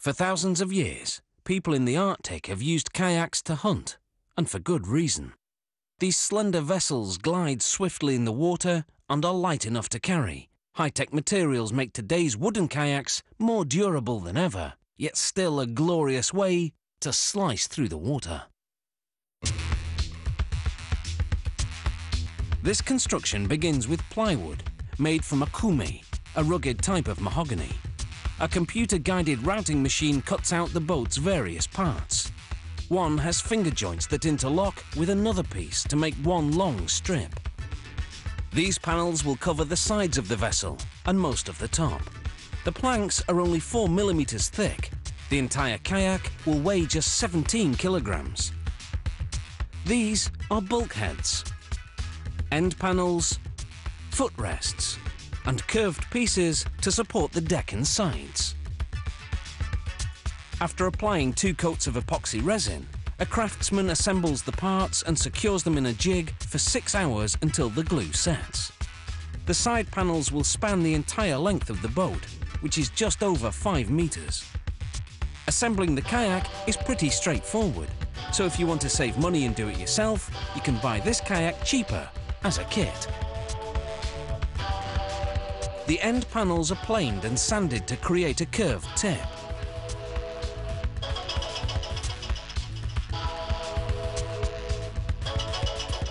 For thousands of years, people in the Arctic have used kayaks to hunt, and for good reason. These slender vessels glide swiftly in the water and are light enough to carry. High-tech materials make today's wooden kayaks more durable than ever, yet still a glorious way to slice through the water. This construction begins with plywood, made from a kume, a rugged type of mahogany. A computer-guided routing machine cuts out the boat's various parts. One has finger joints that interlock with another piece to make one long strip. These panels will cover the sides of the vessel and most of the top. The planks are only 4 millimeters thick. The entire kayak will weigh just 17 kilograms. These are bulkheads, end panels, footrests, and curved pieces to support the deck and sides. After applying 2 coats of epoxy resin, a craftsman assembles the parts and secures them in a jig for 6 hours until the glue sets. The side panels will span the entire length of the boat, which is just over 5 meters. Assembling the kayak is pretty straightforward, so if you want to save money and do it yourself, you can buy this kayak cheaper as a kit. The end panels are planed and sanded to create a curved tip.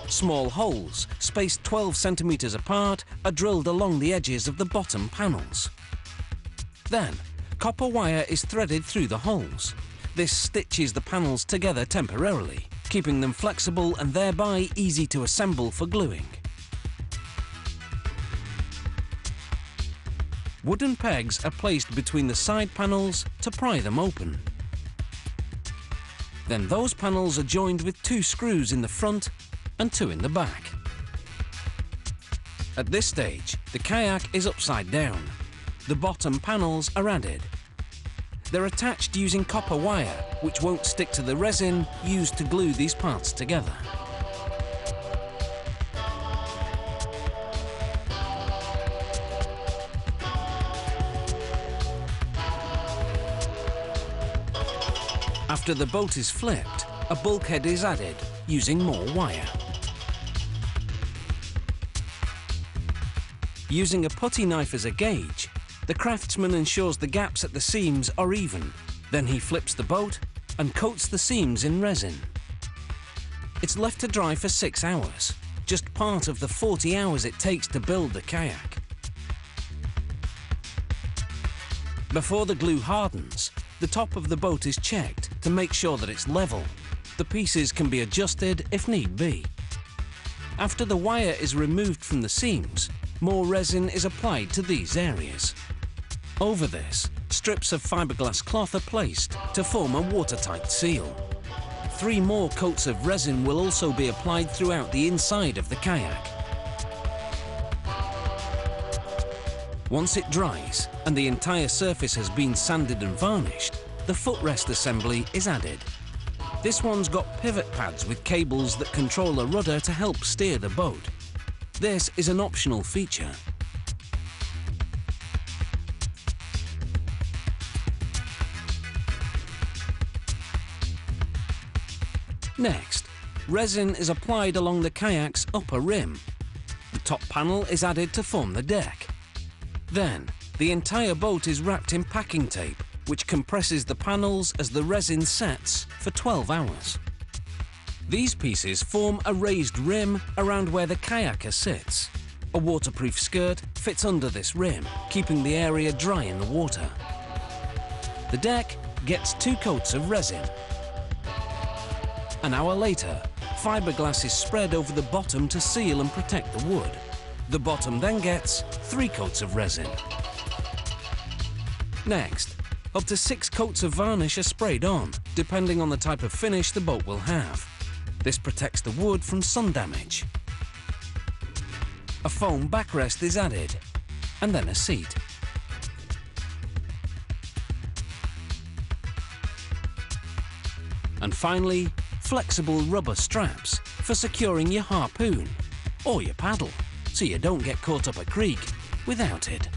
Small holes, spaced 12 centimeters apart, are drilled along the edges of the bottom panels. Then, copper wire is threaded through the holes. This stitches the panels together temporarily, keeping them flexible and thereby easy to assemble for gluing. Wooden pegs are placed between the side panels to pry them open. Then those panels are joined with 2 screws in the front and 2 in the back. At this stage, the kayak is upside down. The bottom panels are added. They're attached using copper wire, which won't stick to the resin used to glue these parts together. After the boat is flipped, a bulkhead is added using more wire. Using a putty knife as a gauge, the craftsman ensures the gaps at the seams are even. Then he flips the boat and coats the seams in resin. It's left to dry for 6 hours, just part of the 40 hours it takes to build the kayak. Before the glue hardens, the top of the boat is checked to make sure that it's level. The pieces can be adjusted if need be. After the wire is removed from the seams, more resin is applied to these areas. Over this, strips of fiberglass cloth are placed to form a watertight seal. 3 more coats of resin will also be applied throughout the inside of the kayak. Once it dries and the entire surface has been sanded and varnished, the footrest assembly is added. This one's got pivot pads with cables that control a rudder to help steer the boat. This is an optional feature. Next, resin is applied along the kayak's upper rim. The top panel is added to form the deck. Then, the entire boat is wrapped in packing tape, which compresses the panels as the resin sets for 12 hours. These pieces form a raised rim around where the kayaker sits. A waterproof skirt fits under this rim, keeping the area dry in the water. The deck gets 2 coats of resin. An hour later, fiberglass is spread over the bottom to seal and protect the wood. The bottom then gets 3 coats of resin. Next, up to 6 coats of varnish are sprayed on, depending on the type of finish the boat will have. This protects the wood from sun damage. A foam backrest is added, and then a seat. And finally, flexible rubber straps for securing your harpoon or your paddle, so you don't get caught up a creek without it.